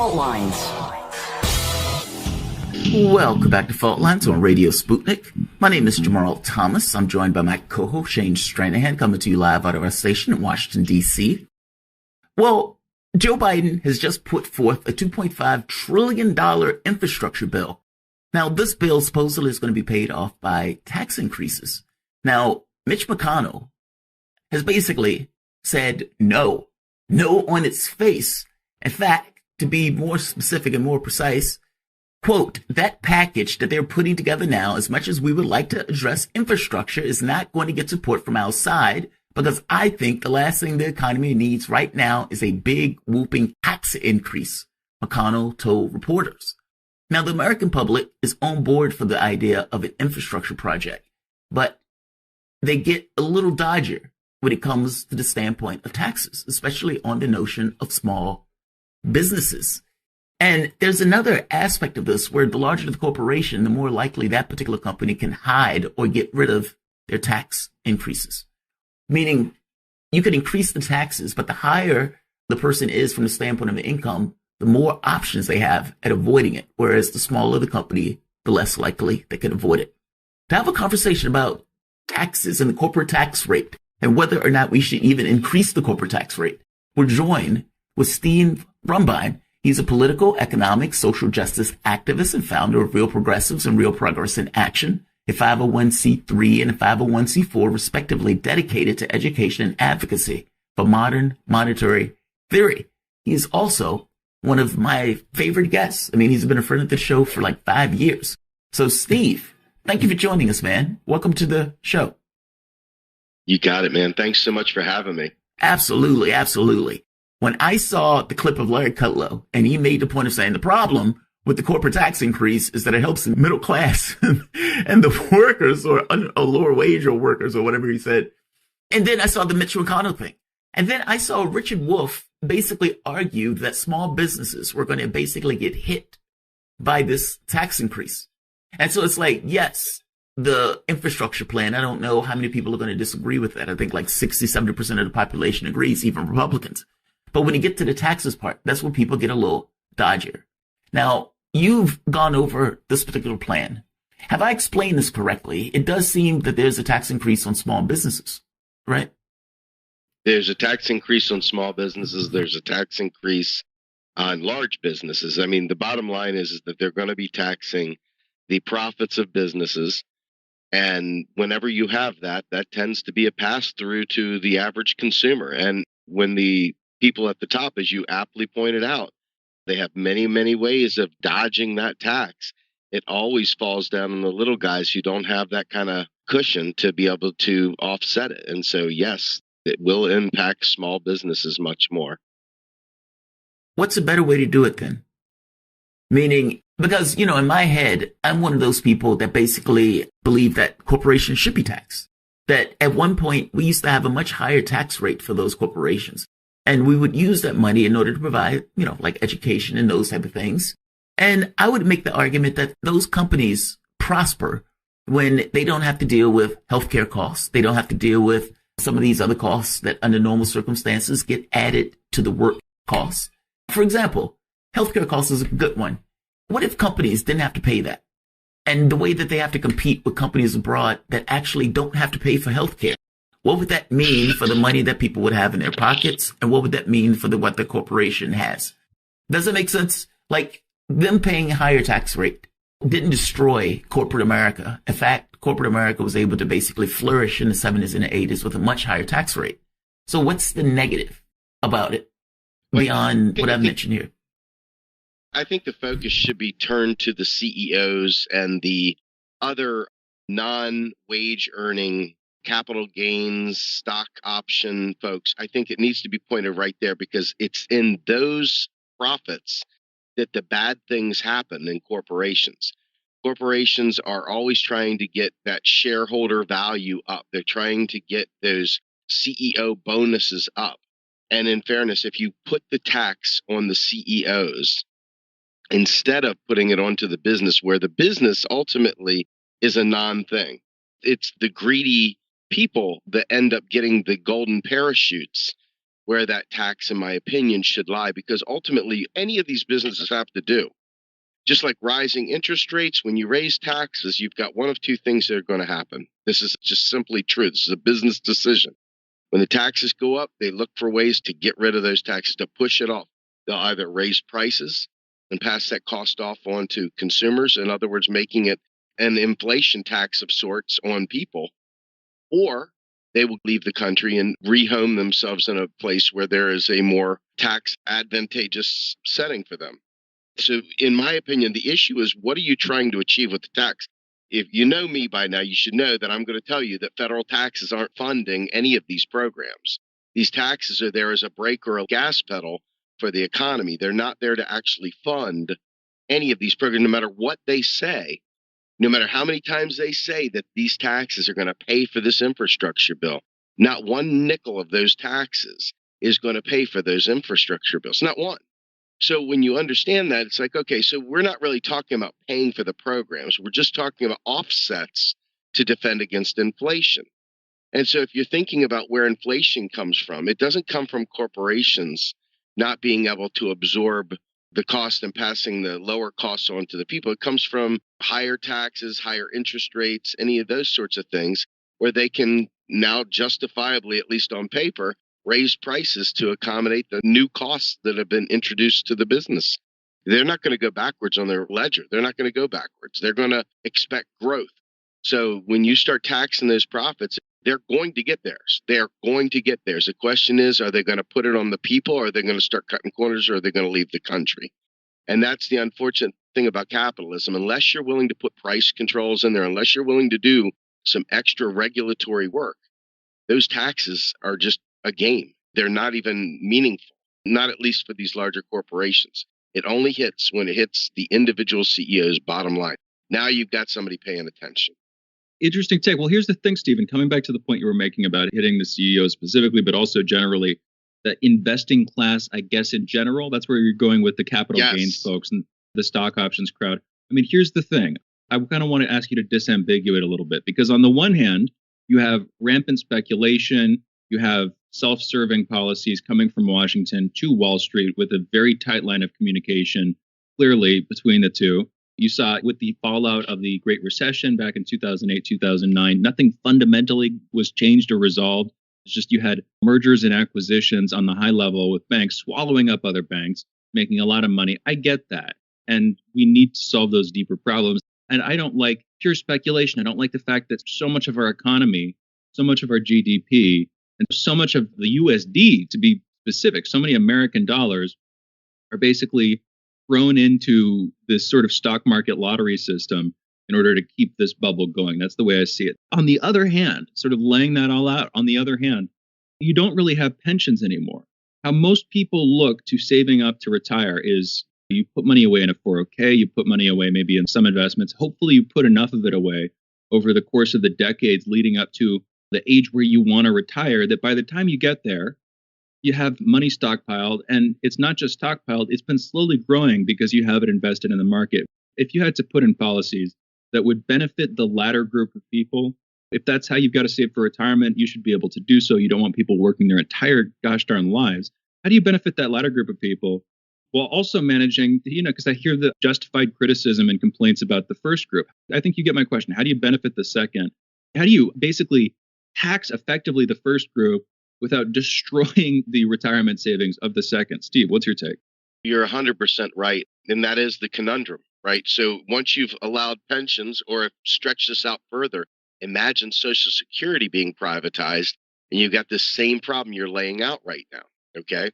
Fault Lines. Welcome back to Fault Lines on Radio Sputnik. My name is Jamal Thomas. I'm joined by my co-host Shane Stranahan, coming to you live out of our station in Washington, D.C. Well, Joe Biden has just put forth a $2.5 trillion infrastructure bill. Now, this bill supposedly is going to be paid off by tax increases. Now, Mitch McConnell has basically said no on its face. In fact, to be more specific and more precise, quote, that package that they're putting together now, as much as we would like to address infrastructure, is not going to get support from outside, because I think the last thing the economy needs right now is a big whooping tax increase, McConnell told reporters. Now, the American public is on board for the idea of an infrastructure project, but they get a little dodgier when it comes to the standpoint of taxes, especially on the notion of small businesses. And there's another aspect of this where the larger the corporation, the more likely that particular company can hide or get rid of their tax increases. Meaning you could increase the taxes, but the higher the person is from the standpoint of income, the more options they have at avoiding it. Whereas the smaller the company, the less likely they can avoid it. To have a conversation about taxes and the corporate tax rate and whether or not we should even increase the corporate tax rate, we're joined with Steve Rumbine. He's a political, economic, social justice activist and founder of Real Progressives and Real Progress in Action, a 501c3 and a 501c4, respectively, dedicated to education and advocacy for modern monetary theory. He is also one of my favorite guests. I mean, he's been a friend of the show for like 5 years. So, Steve, thank you for joining us, man. Welcome to the show. You got it, man. Thanks so much for having me. Absolutely, absolutely. When I saw the clip of Larry Kudlow, and he made the point of saying the problem with the corporate tax increase is that it helps the middle class and the workers or a lower wage or workers or whatever he said. And then I saw the Mitch McConnell thing. And then I saw Richard Wolff basically argue that small businesses were going to basically get hit by this tax increase. And so it's like, yes, the infrastructure plan, I don't know how many people are going to disagree with that. I think like 60, 70% of the population agrees, even Republicans. But when you get to the taxes part, that's when people get a little dodgier. Now, you've gone over this particular plan. Have I explained this correctly? It does seem that there's a tax increase on small businesses, right? There's a tax increase on small businesses. There's a tax increase on large businesses. I mean, the bottom line is that they're going to be taxing the profits of businesses. And whenever you have that, that tends to be a pass through to the average consumer. And when the people at the top, as you aptly pointed out, they have many, many ways of dodging that tax. It always falls down on the little guys who don't have that kind of cushion to be able to offset it. And so, yes, it will impact small businesses much more. What's a better way to do it then? Meaning, because, you know, in my head, I'm one of those people that basically believe that corporations should be taxed. That at one point, we used to have a much higher tax rate for those corporations. And we would use that money in order to provide, you know, like education and those type of things. And I would make the argument that those companies prosper when they don't have to deal with healthcare costs. They don't have to deal with some of these other costs that under normal circumstances get added to the work costs. For example, healthcare costs is a good one. What if companies didn't have to pay that? And the way that they have to compete with companies abroad that actually don't have to pay for healthcare. What would that mean for the money that people would have in their pockets? And what would that mean for what the corporation has? Does it make sense? Like them paying a higher tax rate didn't destroy corporate America. In fact, corporate America was able to basically flourish in the 70s and the 80s with a much higher tax rate. So what's the negative about it beyond what I've mentioned here? I think the focus should be turned to the CEOs and the other non-wage earning capital gains, stock option folks. I think it needs to be pointed right there because it's in those profits that the bad things happen in corporations. Corporations are always trying to get that shareholder value up. They're trying to get those CEO bonuses up. And in fairness, if you put the tax on the CEOs instead of putting it onto the business, where the business ultimately is a non-thing, it's the greedy people that end up getting the golden parachutes where that tax, in my opinion, should lie, because ultimately any of these businesses have to do, just like rising interest rates, when you raise taxes, you've got one of two things that are going to happen. This is just simply true. This is a business decision. When the taxes go up, they look for ways to get rid of those taxes, to push it off. They'll either raise prices and pass that cost off on to consumers, in other words, making it an inflation tax of sorts on people, or they will leave the country and rehome themselves in a place where there is a more tax advantageous setting for them. So, in my opinion, the issue is, what are you trying to achieve with the tax? If you know me by now, you should know that I'm going to tell you that federal taxes aren't funding any of these programs. These taxes are there as a brake or a gas pedal for the economy. They're not there to actually fund any of these programs, no matter what they say, no matter how many times they say that these taxes are going to pay for this infrastructure bill. Not one nickel of those taxes is going to pay for those infrastructure bills, not one. So when you understand that, it's like, okay, so we're not really talking about paying for the programs. We're just talking about offsets to defend against inflation. And so if you're thinking about where inflation comes from, it doesn't come from corporations not being able to absorb the cost and passing the lower costs on to the people. It comes from higher taxes, higher interest rates, any of those sorts of things, where they can now justifiably, at least on paper, raise prices to accommodate the new costs that have been introduced to the business. They're not going to go backwards on their ledger. They're not going to go backwards. They're going to expect growth. So when you start taxing those profits, they're going to get theirs. They're going to get theirs. The question is, are they going to put it on the people, or are they going to start cutting corners, or are they going to leave the country? And that's the unfortunate thing about capitalism. Unless you're willing to put price controls in there, unless you're willing to do some extra regulatory work, those taxes are just a game. They're not even meaningful, not at least for these larger corporations. It only hits when it hits the individual CEO's bottom line. Now you've got somebody paying attention. Interesting take. Well, here's the thing, Stephen, coming back to the point you were making about hitting the CEO specifically, but also generally the investing class, I guess, in general, that's where you're going with the capital gains folks and the stock options crowd. I mean, here's the thing. I kind of want to ask you to disambiguate a little bit, because on the one hand, you have rampant speculation, you have self-serving policies coming from Washington to Wall Street with a very tight line of communication, clearly between the two. You saw it with the fallout of the Great Recession back in 2008, 2009. Nothing fundamentally was changed or resolved. It's just you had mergers and acquisitions on the high level with banks swallowing up other banks, making a lot of money. I get that. And we need to solve those deeper problems. And I don't like pure speculation. I don't like the fact that so much of our economy, so much of our GDP, and so much of the USD, to be specific, so many American dollars are basically thrown into this sort of stock market lottery system in order to keep this bubble going. That's the way I see it. On the other hand, sort of laying that all out, on the other hand, you don't really have pensions anymore. How most people look to saving up to retire is you put money away in a 401k, you put money away maybe in some investments. Hopefully you put enough of it away over the course of the decades leading up to the age where you want to retire, that by the time you get there, you have money stockpiled, and it's not just stockpiled, it's been slowly growing because you have it invested in the market. If you had to put in policies that would benefit the latter group of people, if that's how you've got to save for retirement, you should be able to do so. You don't want people working their entire gosh darn lives. How do you benefit that latter group of people while also managing, because I hear the justified criticism and complaints about the first group. I think you get my question. How do you benefit the second? How do you basically tax effectively the first group without destroying the retirement savings of the second? Steve, what's your take? You're 100% right. And that is the conundrum, right? So once you've allowed pensions, or stretched this out further, imagine Social Security being privatized, and you've got this same problem you're laying out right now, okay?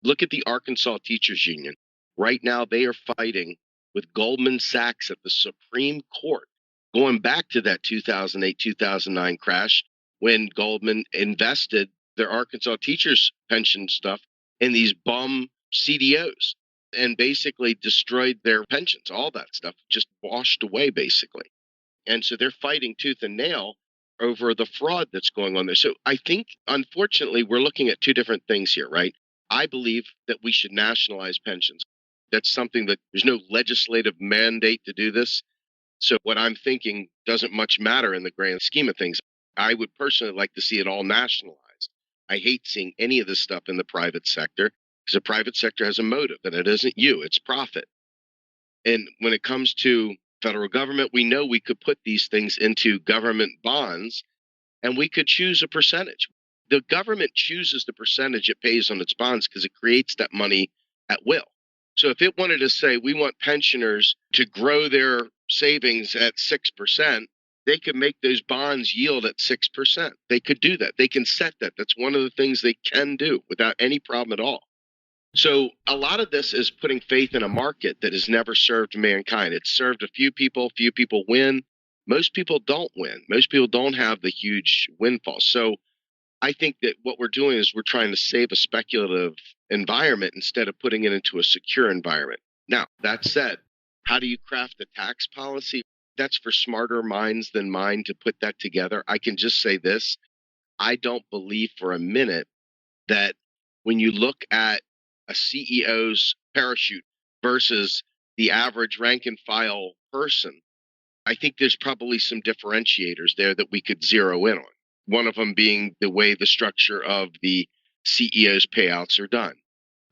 Look at the Arkansas Teachers Union. Right now, they are fighting with Goldman Sachs at the Supreme Court, going back to that 2008, 2009 crash when Goldman invested their Arkansas teachers' pension stuff in these bum CDOs and basically destroyed their pensions. All that stuff just washed away, basically. And so they're fighting tooth and nail over the fraud that's going on there. So I think, unfortunately, we're looking at two different things here, right? I believe that we should nationalize pensions. That's something that there's no legislative mandate to do this. So what I'm thinking doesn't much matter in the grand scheme of things. I would personally like to see it all nationalized. I hate seeing any of this stuff in the private sector because the private sector has a motive, and it isn't you, it's profit. And when it comes to federal government, we know we could put these things into government bonds and we could choose a percentage. The government chooses the percentage it pays on its bonds because it creates that money at will. So if it wanted to say we want pensioners to grow their savings at 6%, they could make those bonds yield at 6%. They could do that. They can set that. That's one of the things they can do without any problem at all. So a lot of this is putting faith in a market that has never served mankind. It's served a few people win. Most people don't win. Most people don't have the huge windfall. So I think that what we're doing is we're trying to save a speculative environment instead of putting it into a secure environment. Now, that said, how do you craft a tax policy? That's for smarter minds than mine to put that together. I can just say this. I don't believe for a minute that when you look at a CEO's parachute versus the average rank and file person, I think there's probably some differentiators there that we could zero in on. One of them being the way the structure of the CEO's payouts are done.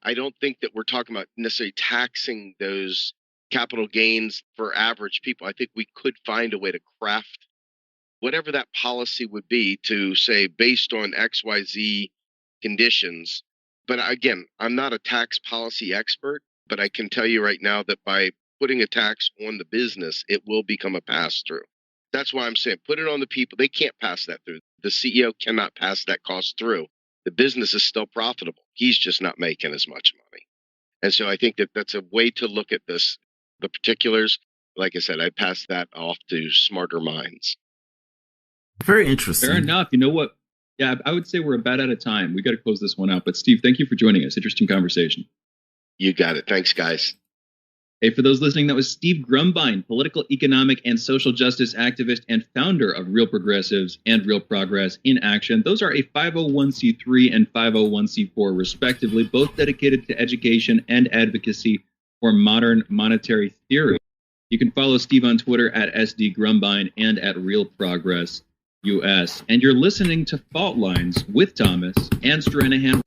I don't think that we're talking about necessarily taxing those capital gains for average people. I think we could find a way to craft whatever that policy would be to say based on XYZ conditions. But again, I'm not a tax policy expert, but I can tell you right now that by putting a tax on the business, it will become a pass-through. That's why I'm saying put it on the people. They can't pass that through. The CEO cannot pass that cost through. The business is still profitable. He's just not making as much money. And so I think that that's a way to look at this. The particulars, like I said, I pass that off to smarter minds. Very interesting. Fair enough. You know what? Yeah, I would say we're about out of time. We got to close this one out. But Steve, thank you for joining us. Interesting conversation. You got it. Thanks, guys. Hey, for those listening, that was Steve Grumbine, political, economic, and social justice activist and founder of Real Progressives and Real Progress in Action. Those are a 501c3 and 501c4, respectively, both dedicated to education and advocacy for modern monetary theory. You can follow Steve on Twitter at SDGrumbine and at Real Progress US. And you're listening to Fault Lines with Thomas and Stranahan.